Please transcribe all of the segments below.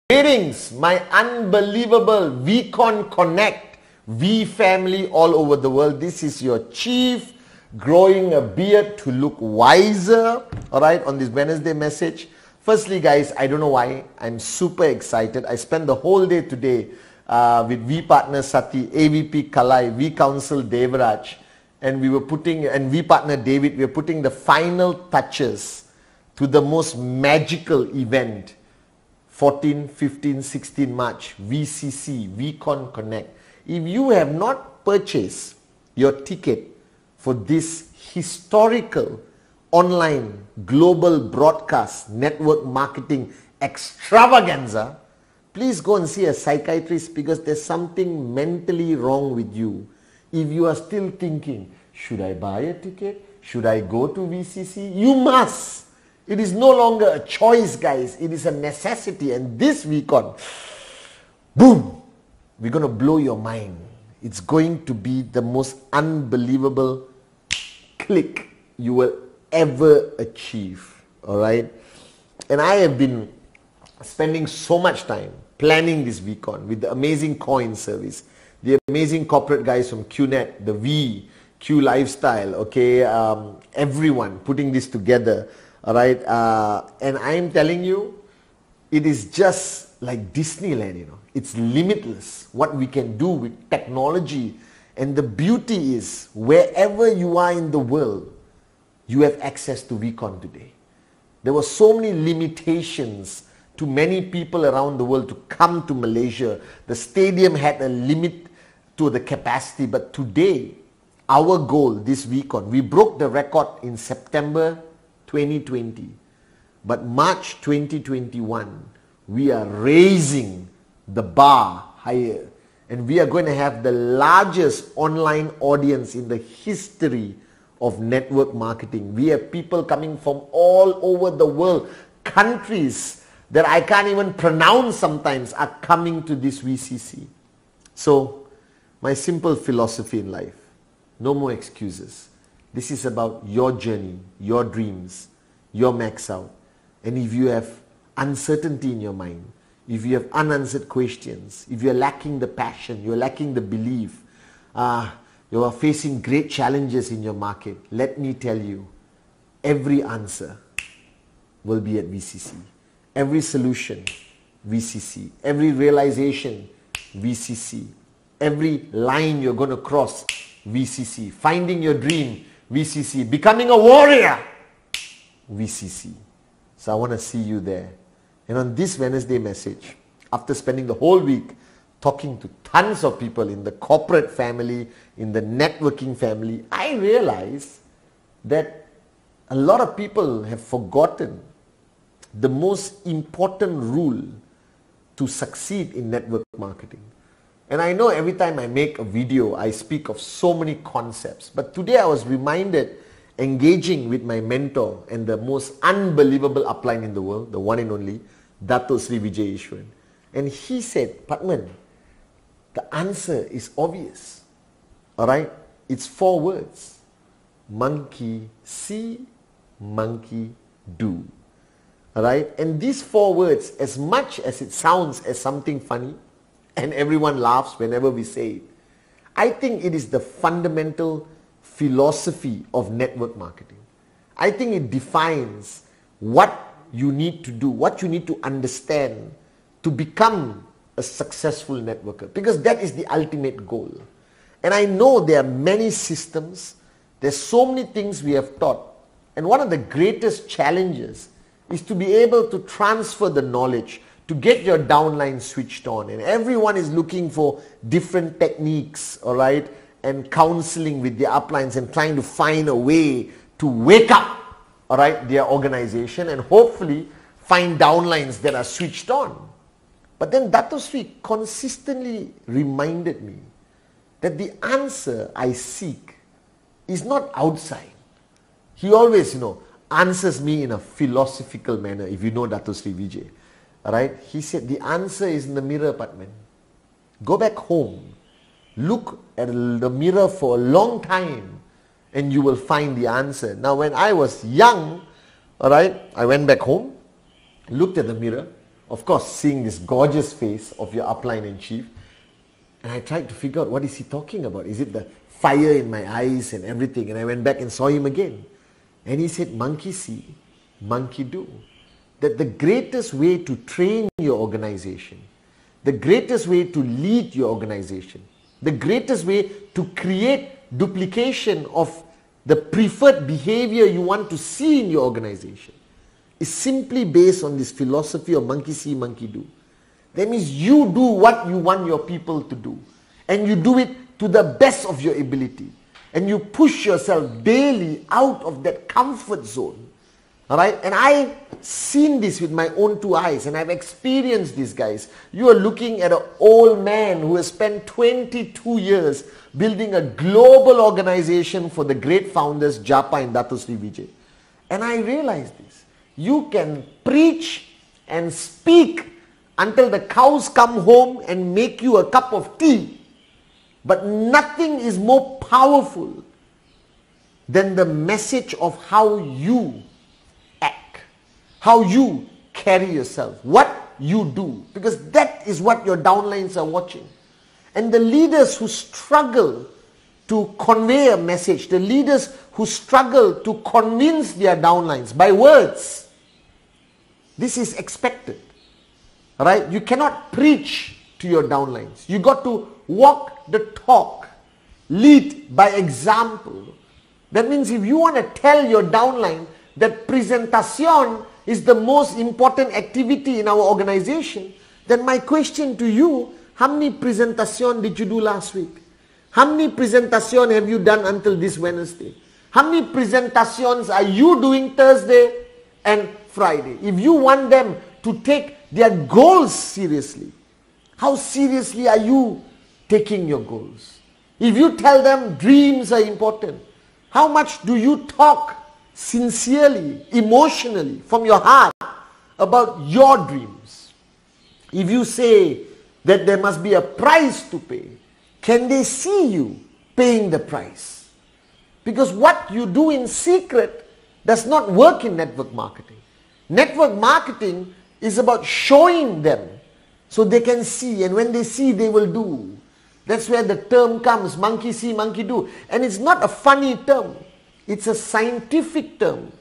Greetings, my unbelievable VCon Connect V family all over the world. This is your chief growing a beard to look wiser, alright, on this Wednesday message. Firstly guys, I don't know why, I'm super excited. I spent the whole day today with V partner Sati, AVP Kalai, V Council Devraj, and V partner David, we were putting the final touches to the most magical event, 14, 15, 16 March, VCC, VCon Connect. If you have not purchased your ticket for this historical online global broadcast network marketing extravaganza, please go and see a psychiatrist, because there's something mentally wrong with you. If you are still thinking, should I buy a ticket? Should I go to VCC? You must. It is no longer a choice, guys. It is a necessity. And this VCon, boom, we're going to blow your mind. It's going to be the most unbelievable click you will ever achieve. All right? And I have been spending so much time planning this VCon with the amazing coin service, the amazing corporate guys from QNet, the V, Q Lifestyle, okay, everyone putting this together. All right, and I am telling you, it is just like Disneyland, you know. It's limitless what we can do with technology. And the beauty is, wherever you are in the world, you have access to VCon today. There were so many limitations to many people around the world to come to Malaysia. The stadium had a limit to the capacity, but today, our goal this VCon, we broke the record in September 2020, but March 2021 we are raising the bar higher, and we are going to have the largest online audience in the history of network marketing. We have people coming from all over the world. Countries that I can't even pronounce sometimes are coming to this VCC. So my simple philosophy in life, no more excuses. This is about your journey, your dreams, your max out. And if you have uncertainty in your mind, if you have unanswered questions, if you're lacking the passion, you're lacking the belief, you are facing great challenges in your market, let me tell you, every answer will be at VCC. Every solution, VCC. Every realization, VCC. Every line you're going to cross, VCC. Finding your dream, VCC. Becoming a warrior, VCC. So I want to see you there. And on this Wednesday message, after spending the whole week talking to tons of people in the corporate family, in the networking family, I realized that a lot of people have forgotten the most important rule to succeed in network marketing. And I know every time I make a video, I speak of so many concepts. But today I was reminded, engaging with my mentor and the most unbelievable upline in the world, the one and only, Dato Sri Vijay Ishwaran. And he said, Patman, the answer is obvious. Alright? It's 4 words. Monkey see, monkey do. Alright? And these 4 words, as much as it sounds as something funny, and everyone laughs whenever we say it, I think it is the fundamental philosophy of network marketing. I think it defines what you need to do, what you need to understand to become a successful networker, because that is the ultimate goal. And I know there are many systems, there's so many things we have taught, and one of the greatest challenges is to be able to transfer the knowledge, to get your downline switched on. And everyone is looking for different techniques, all right, and counseling with the uplines and trying to find a way to wake up, all right, their organization and hopefully find downlines that are switched on. But then Dato Sri consistently reminded me that the answer I seek is not outside. He always, answers me in a philosophical manner, if you know Dato Sri Vijay. All right? He said, the answer is in the mirror, apartment. Go back home. Look at the mirror for a long time and you will find the answer. Now, when I was young, all right, I went back home, looked at the mirror, of course, seeing this gorgeous face of your upline and chief, and I tried to figure out what is he talking about. Is it the fire in my eyes and everything? And I went back and saw him again. And he said, monkey see, monkey do. That the greatest way to train your organization, the greatest way to lead your organization, the greatest way to create duplication of the preferred behavior you want to see in your organization is simply based on this philosophy of monkey see, monkey do. That means you do what you want your people to do. And you do it to the best of your ability. And you push yourself daily out of that comfort zone. Alright? And I've seen this with my own two eyes. And I've experienced this, guys. You are looking at an old man who has spent 22 years building a global organization for the great founders, Japa and Dato Sri Vijay. And I realized this. You can preach and speak until the cows come home and make you a cup of tea. But nothing is more powerful than the message of how you act, how you carry yourself, what you do. Because that is what your downlines are watching. And the leaders who struggle to convey a message, the leaders who struggle to convince their downlines by words, this is expected. Right? You cannot preach to your downlines. You got to walk the talk. Lead by example. That means if you want to tell your downline that presentation is the most important activity in our organization, then my question to you, how many presentation did you do last week? How many presentation have you done until this Wednesday? How many presentations are you doing Thursday and Friday? If you want them to take their goals seriously, how seriously are you taking your goals? If you tell them dreams are important, how much do you talk sincerely, emotionally, from your heart about your dreams? If you say that there must be a price to pay, can they see you paying the price? Because what you do in secret does not work in network marketing. Network marketing is about showing them so they can see, and when they see, they will do. That's where the term comes, monkey see, monkey do. And it's not a funny term. It's a scientific term.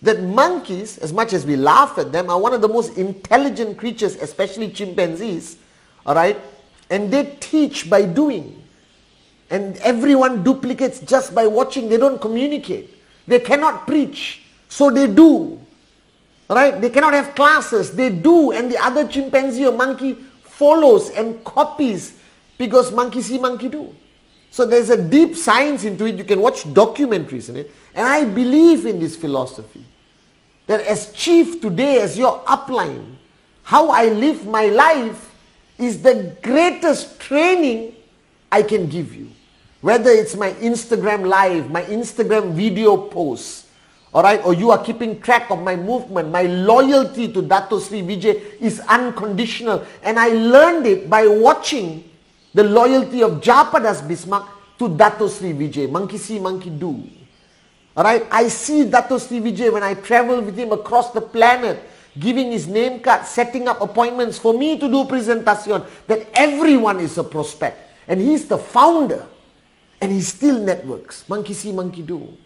That monkeys, as much as we laugh at them, are one of the most intelligent creatures, especially chimpanzees. Alright? And they teach by doing. And everyone duplicates just by watching. They don't communicate. They cannot preach. So they do. Right? They cannot have classes. They do. And the other chimpanzee or monkey follows and copies because monkey see, monkey do. So there's a deep science into it. You can watch documentaries in it. And I believe in this philosophy. That as chief today, as your upline, how I live my life is the greatest training I can give you. Whether it's my Instagram live, my Instagram video posts, alright, or you are keeping track of my movement, my loyalty to Dato Sri Vijay is unconditional. And I learned it by watching the loyalty of Japa Das Bismarck to Dato Sri Vijay. Monkey see, monkey do. Alright, I see Dato Sri Vijay when I travel with him across the planet, giving his name card, setting up appointments for me to do presentation, that everyone is a prospect. And he's the founder. And he still networks. Monkey see, monkey do.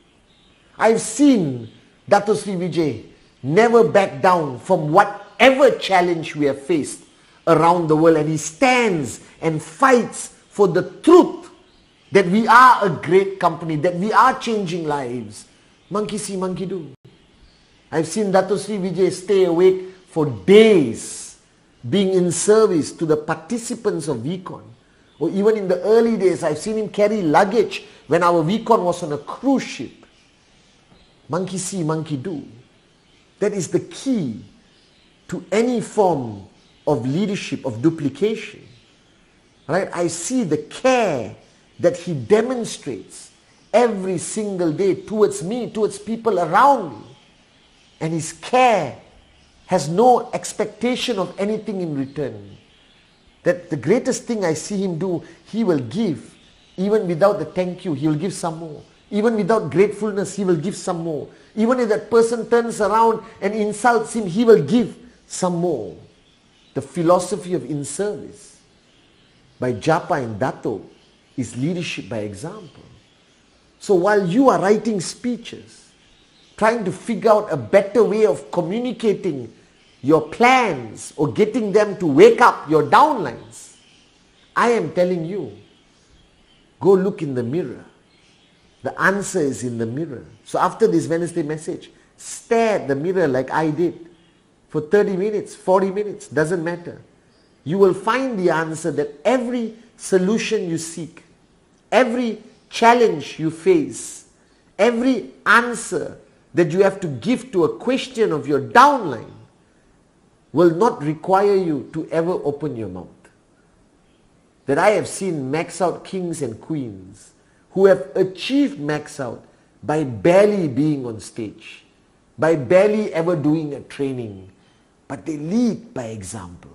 I've seen Dato Sri Vijay never back down from whatever challenge we have faced around the world. And he stands and fights for the truth that we are a great company, that we are changing lives. Monkey see, monkey do. I've seen Dato Sri Vijay stay awake for days being in service to the participants of VCon. Or even in the early days, I've seen him carry luggage when our VCon was on a cruise ship. monkey see, monkey do. That is the key to any form of leadership, of duplication. Right? I see the care that he demonstrates every single day towards me, towards people around me. And his care has no expectation of anything in return. That the greatest thing I see him do, he will give. Even without the thank you, he will give some more. Even without gratefulness, he will give some more. Even if that person turns around and insults him, he will give some more. The philosophy of in-service by Japa and Dato is leadership by example. So while you are writing speeches, trying to figure out a better way of communicating your plans or getting them to wake up your downlines, I am telling you, go look in the mirror. The answer is in the mirror. So after this Wednesday message, stare at the mirror like I did for 30 minutes, 40 minutes, doesn't matter. You will find the answer that every solution you seek, every challenge you face, every answer that you have to give to a question of your downline will not require you to ever open your mouth. That I have seen max out kings and queens who have achieved max out by barely being on stage, by barely ever doing a training, but they lead by example.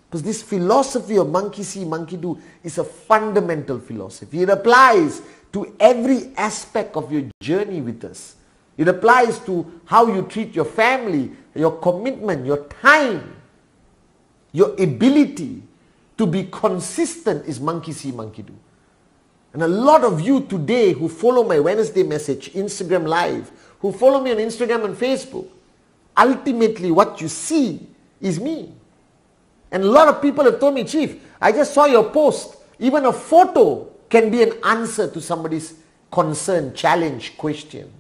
Because this philosophy of monkey see, monkey do is a fundamental philosophy. It applies to every aspect of your journey with us. It applies to how you treat your family, your commitment, your time, your ability to be consistent is monkey see, monkey do. And a lot of you today who follow my Wednesday message, Instagram Live, who follow me on Instagram and Facebook, ultimately what you see is me. And a lot of people have told me, Chief, I just saw your post. Even a photo can be an answer to somebody's concern, challenge, question.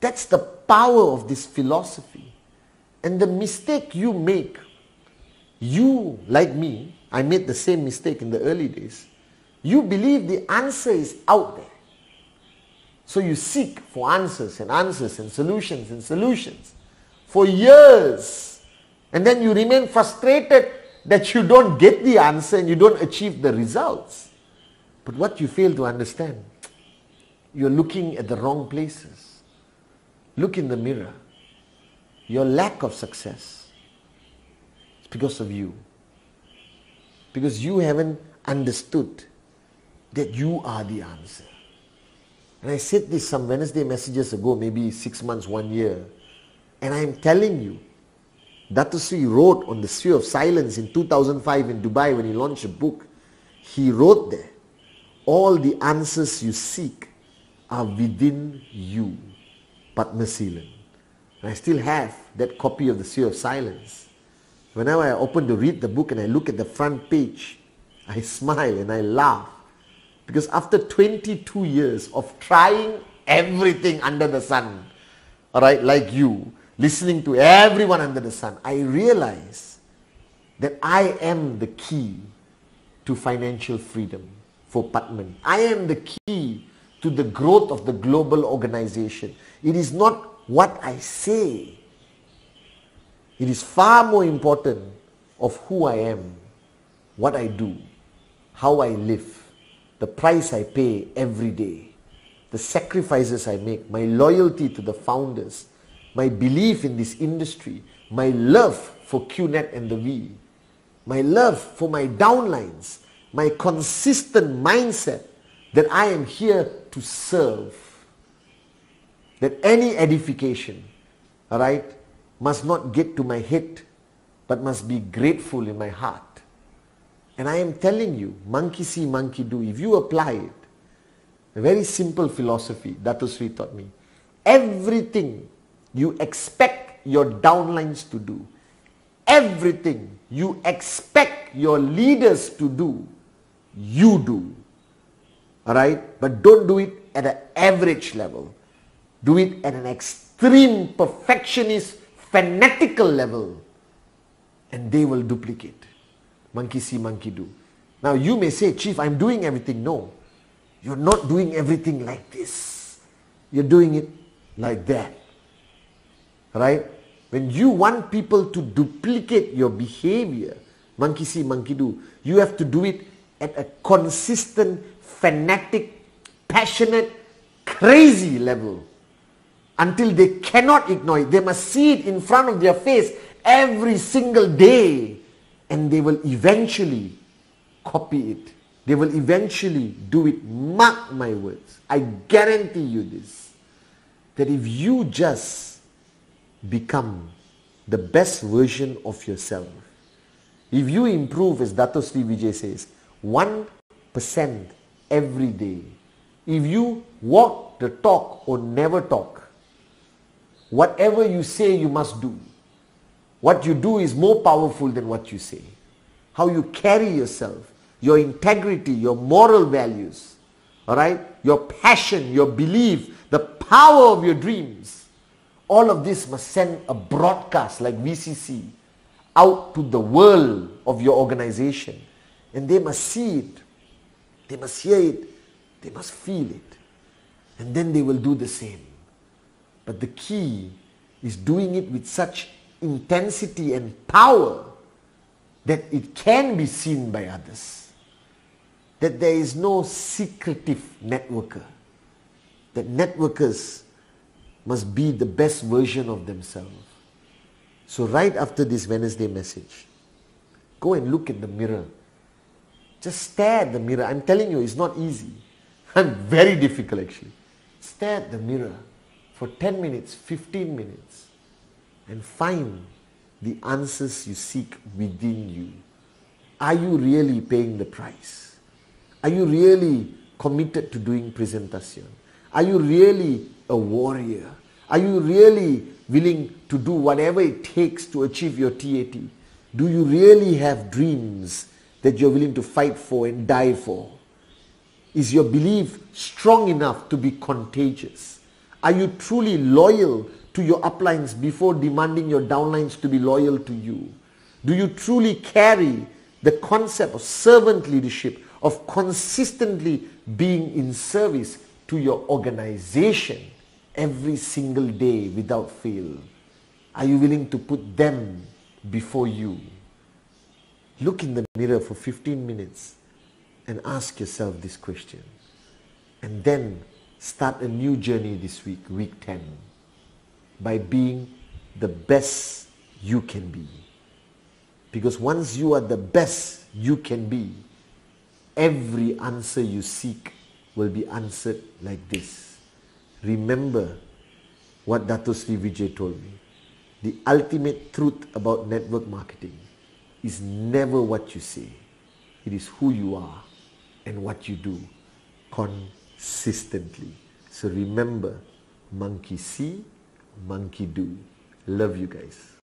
That's the power of this philosophy. And the mistake you make, you, like me, I made the same mistake in the early days. You believe the answer is out there. So you seek for answers and answers and solutions for years. And then you remain frustrated that you don't get the answer and you don't achieve the results. But what you fail to understand, you're looking at the wrong places. Look in the mirror. Your lack of success is because of you. Because you haven't understood that you are the answer. And I said this some Wednesday messages ago, maybe 6 months, 1 year. And I am telling you, Dato Sri wrote on the Sphere of Silence in 2005 in Dubai when he launched a book. He wrote there, all the answers you seek are within you. Padma Seelan. And I still have that copy of the Sphere of Silence. Whenever I open to read the book and I look at the front page, I smile and I laugh. Because after 22 years of trying everything under the sun, alright, like you, listening to everyone under the sun, I realize that I am the key to financial freedom for Padman. I am the key to the growth of the global organization. It is not what I say. It is far more important of who I am, what I do, how I live, the price I pay every day, the sacrifices I make, my loyalty to the founders, my belief in this industry, my love for QNet and the V, my love for my downlines, my consistent mindset that I am here to serve. That any edification, alright, must not get to my head, but must be grateful in my heart. And I am telling you, monkey see, monkey do. If you apply it, a very simple philosophy Dato Sri taught me. Everything you expect your downlines to do, everything you expect your leaders to do, you do. Alright? But don't do it at an average level. Do it at an extreme perfectionist, fanatical level. And they will duplicate. Monkey see, monkey do. Now you may say, Chief, I'm doing everything. No. You're not doing everything like this. You're doing it like that. right? When you want people to duplicate your behavior, monkey see, monkey do, you have to do it at a consistent, fanatic, passionate, crazy level until they cannot ignore it. They must see it in front of their face every single day, and they will eventually copy it. They will eventually do it. Mark my words. I guarantee you this, that if you just become the best version of yourself, if you improve, as Dato Sri Vijay says, 1% every day, if you walk the talk or never talk, whatever you say you must do. What you do is more powerful than what you say. How you carry yourself, your integrity, your moral values, all right, your passion, your belief, the power of your dreams. All of this must send a broadcast like VCC out to the world of your organization. And they must see it. They must hear it. They must feel it. And then they will do the same. But the key is doing it with such intensity and power that it can be seen by others. That there is no secretive networker. That networkers must be the best version of themselves. So right after this Wednesday message, go and look in the mirror. Just stare at the mirror. I'm telling you, it's not easy. I'm very difficult actually. Stare at the mirror for 10 minutes, 15 minutes, and find the answers you seek within you. Are you really paying the price? Are you really committed to doing presentation? Are you really a warrior? Are you really willing to do whatever it takes to achieve your TAT? Do you really have dreams that you're willing to fight for and die for? Is your belief strong enough to be contagious? Are you truly loyal to your uplines before demanding your downlines to be loyal to you? Do you truly carry the concept of servant leadership, of consistently being in service to your organization every single day without fail? Are you willing to put them before you? Look in the mirror for 15 minutes and ask yourself this question. And then start a new journey this week, week 10, by being the best you can be. Because once you are the best you can be, every answer you seek will be answered like this. Remember what Dato Sri Vijay told me. The ultimate truth about network marketing is never what you say. It is who you are and what you do consistently. So remember, monkey see, monkey do. Love you guys.